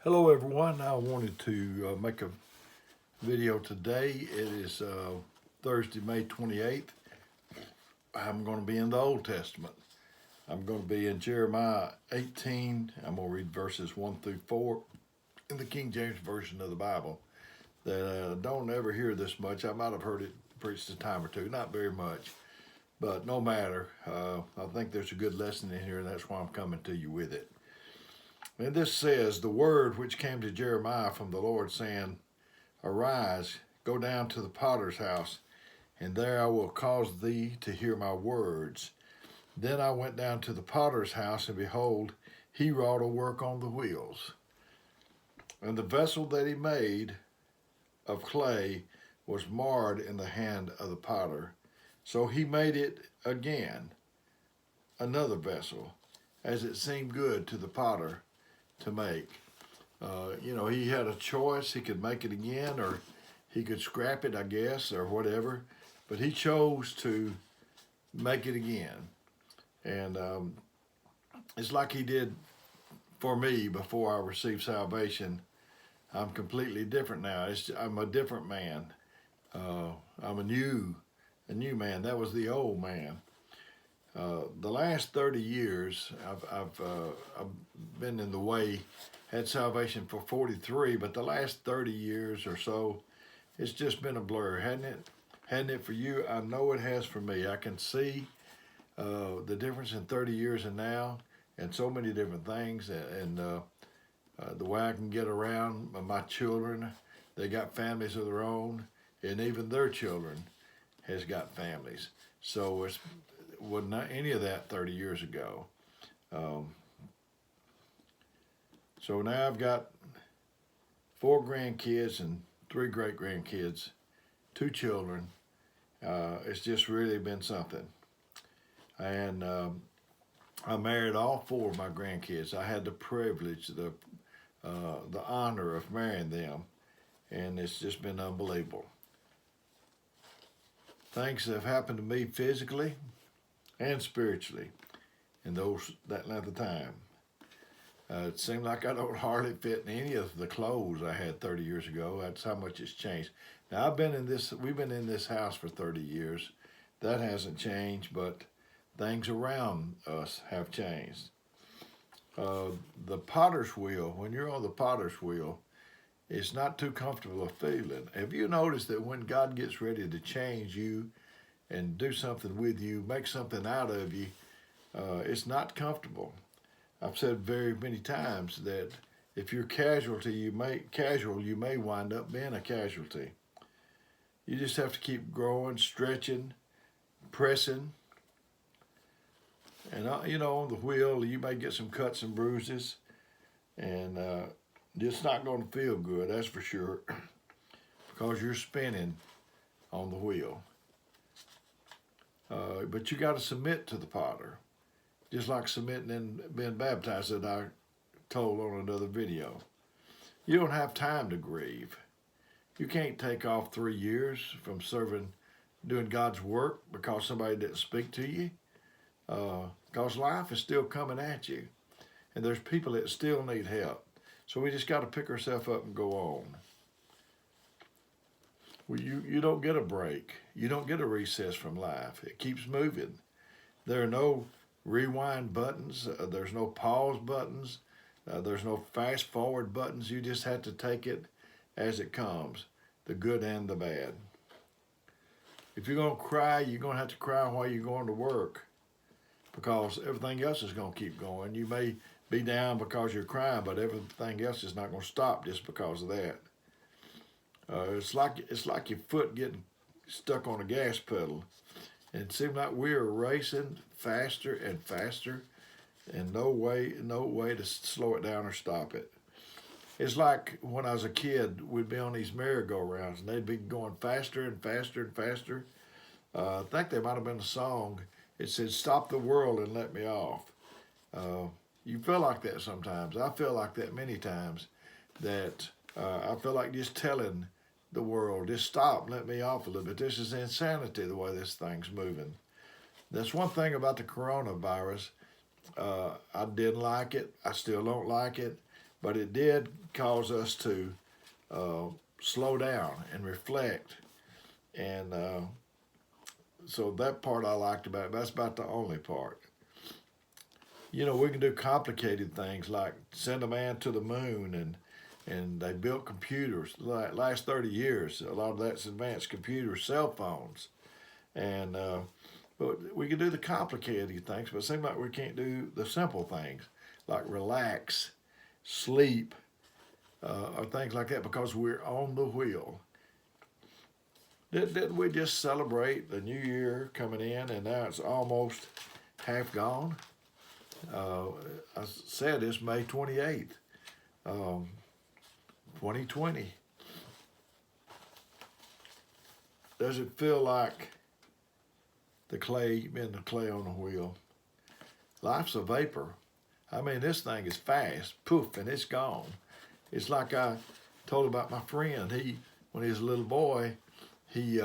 Hello everyone. I wanted to make a video today. It is Thursday, May 28th. I'm going to be in the Old Testament. I'm going to be in Jeremiah 18. I'm going to read verses 1 through 4 in the King James Version of the Bible. That don't ever hear this much. I might have heard it preached a time or two, not very much, but no matter. I think there's a good lesson in here, and that's why I'm coming to you with it. And this says, the word which came to Jeremiah from the Lord, saying, Arise, go down to the potter's house, and there I will cause thee to hear my words. Then I went down to the potter's house, and behold, he wrought a work on the wheels. And the vessel that he made of clay was marred in the hand of the potter. So he made it again, another vessel, as it seemed good to the potter to make. He had a choice. He could make it again, or he could scrap it, I guess, or whatever. But he chose to make it again. And it's like he did for me before I received salvation. I'm completely different now. I'm a different man. I'm a new man. That was the old man. The last 30 years, I've been in the way, had salvation for 43, but the last 30 years or so, it's just been a blur, hadn't it? Hadn't it for you? I know it has for me. I can see the difference in 30 years and now, and so many different things, and the way I can get around my children. They got families of their own, and even their children has got families. So it's was not any of that 30 years ago. So now I've got 4 grandkids and 3 great grandkids, 2 children. It's just really been something. And I married all 4 of my grandkids. I had the privilege, the honor of marrying them, and it's just been unbelievable. Things have happened to me physically and spiritually in that length of time. It seemed like I don't hardly fit in any of the clothes I had 30 years ago. That's how much it's changed. Now we've been in this house for 30 years. That hasn't changed, but things around us have changed. The potter's wheel, when you're on the potter's wheel, it's not too comfortable a feeling. Have you noticed that when God gets ready to change you and do something with you, make something out of you, it's not comfortable. I've said very many times that if you're casual, you may wind up being a casualty. You just have to keep growing, stretching, pressing. And on the wheel, you may get some cuts and bruises, and it's not going to feel good, that's for sure, because you're spinning on the wheel. But you got to submit to the potter, just like submitting and being baptized that I told on another video. You don't have time to grieve. You can't take off 3 years from doing God's work because somebody didn't speak to you, because life is still coming at you, and there's people that still need help. So we just got to pick ourselves up and go on. Well, you don't get a break. You don't get a recess from life. It keeps moving. There are no rewind buttons. There's no pause buttons. There's no fast forward buttons. You just have to take it as it comes, the good and the bad. If you're going to cry, you're going to have to cry while you're going to work, because everything else is going to keep going. You may be down because you're crying, but everything else is not going to stop just because of that. It's like your foot getting stuck on a gas pedal. And it seemed like we were racing faster and faster, and no way to slow it down or stop it. It's like when I was a kid, we'd be on these merry-go-rounds, and they'd be going faster and faster and faster. I think there might have been a song. It said, "Stop the world and let me off." You feel like that sometimes. I feel like that many times, that I feel like just telling the world, just stop, let me off a little bit. This is insanity, the way this thing's moving. That's one thing about the coronavirus. I didn't like it. I still don't like it. but it did cause us to slow down and reflect. And so that part I liked about it. That's about the only part. You know, we can do complicated things like send a man to the moon, and they built computers. Last 30 years, a lot of that's advanced computers, cell phones. And but we can do the complicated things, but it seems like we can't do the simple things like relax, sleep, or things like that because we're on the wheel. Didn't we just celebrate the new year coming in, and now it's almost half gone? I said it's May 28th, 2020. Does it feel like the clay on the wheel? Life's a vapor. I mean, this thing is fast, poof, and it's gone. It's like I told about my friend. When he was a little boy, they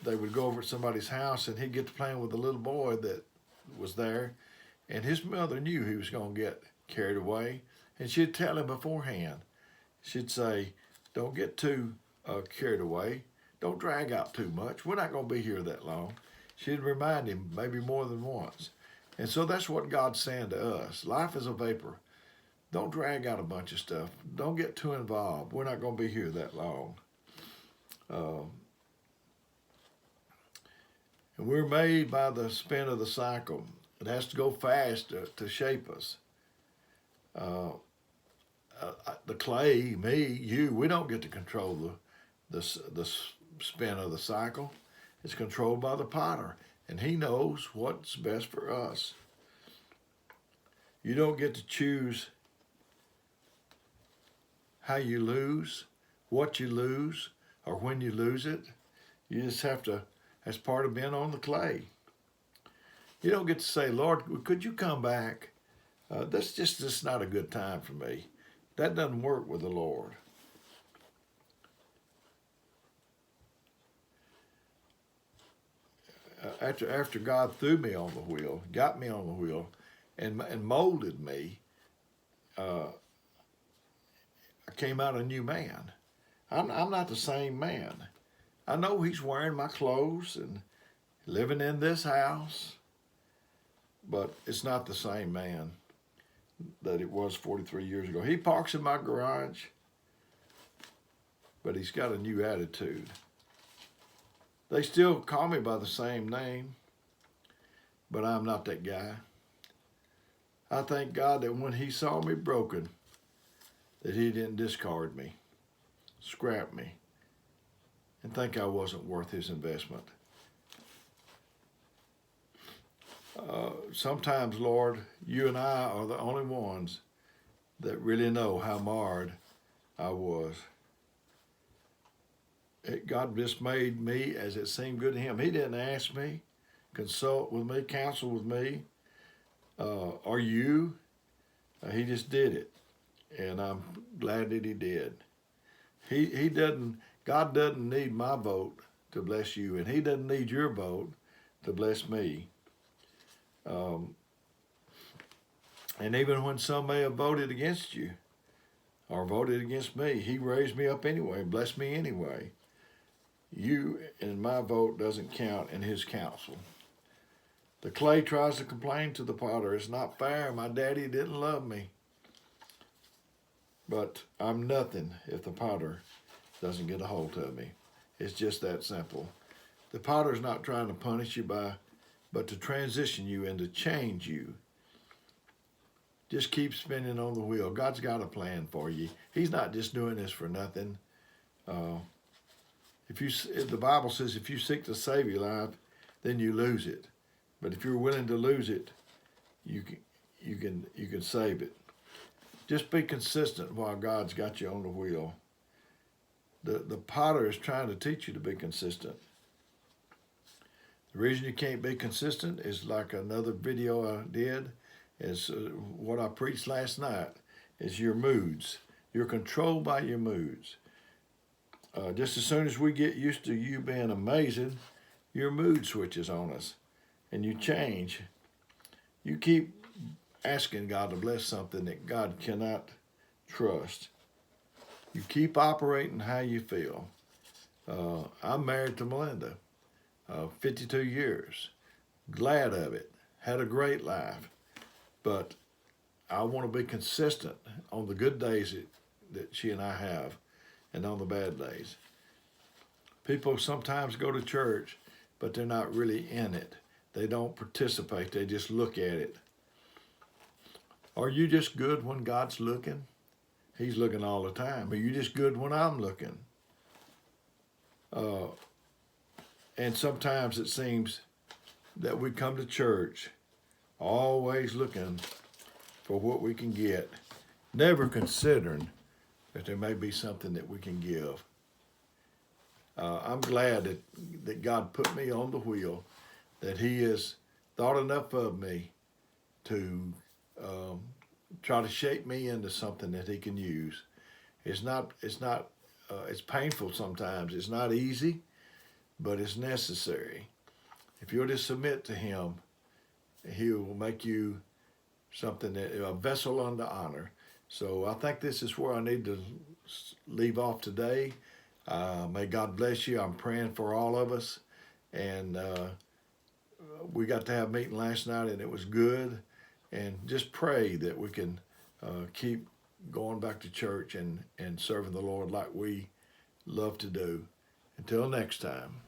would go over to somebody's house, and he'd get to playing with the little boy that was there, and his mother knew he was going to get carried away, and she'd tell him beforehand. She'd say, "Don't get too carried away. Don't drag out too much. We're not going to be here that long." She'd remind him maybe more than once. And so that's what God's saying to us. Life is a vapor. Don't drag out a bunch of stuff. Don't get too involved. We're not going to be here that long. And we're made by the spin of the cycle. It has to go fast to shape us. The clay, me, you, we don't get to control the spin of the cycle. It's controlled by the potter, and he knows what's best for us. You don't get to choose how you lose, what you lose, or when you lose it. You just have to, as part of being on the clay. You don't get to say, "Lord, could you come back? That's just not a good time for me." That doesn't work with the Lord. After God threw me on the wheel, got me on the wheel, and molded me, I came out a new man. I'm not the same man. I know he's wearing my clothes and living in this house, but it's not the same man that it was 43 years ago. He parks in my garage, but he's got a new attitude. They still call me by the same name, but I'm not that guy. I thank God that when he saw me broken, that he didn't discard me, scrap me, and think I wasn't worth his investment. Sometimes, Lord, you and I are the only ones that really know how marred I was. God just made me as it seemed good to him. He didn't ask me, consult with me, counsel with me, or you. He just did it, and I'm glad that he did. God doesn't need my vote to bless you, and he doesn't need your vote to bless me. And even when some may have voted against you or voted against me, he raised me up anyway, blessed me anyway. You and my vote doesn't count in his counsel. The clay tries to complain to the potter, "It's not fair, my daddy didn't love me." But I'm nothing if the potter doesn't get a hold of me. It's just that simple. The potter's not trying to punish you but to transition you and to change you. Just keep spinning on the wheel. God's got a plan for you. He's not just doing this for nothing. If the Bible says if you seek to save your life, then you lose it. But if you're willing to lose it, you can save it. Just be consistent while God's got you on the wheel. The potter is trying to teach you to be consistent. The reason you can't be consistent is like another video I did, is what I preached last night, is your moods. You're controlled by your moods. Just as soon as we get used to you being amazing, your mood switches on us and you change. You keep asking God to bless something that God cannot trust. You keep operating how you feel. I'm married to Melinda, 52 years. Glad of it. Had a great life. But I want to be consistent on the good days that she and I have and on the bad days. People sometimes go to church, but they're not really in it. They don't participate. They just look at it. Are you just good when God's looking? He's looking all the time. Are you just good when I'm looking? And sometimes it seems that we come to church always looking for what we can get, never considering that there may be something that we can give. I'm glad that God put me on the wheel, that He has thought enough of me to try to shape me into something that He can use. It's painful sometimes. It's not easy, but it's necessary. If you'll just submit to Him, He will make you a vessel unto honor. So I think this is where I need to leave off today. May God bless you. I'm praying for all of us. And we got to have a meeting last night, and it was good. And just pray that we can keep going back to church and serving the Lord like we love to do. Until next time.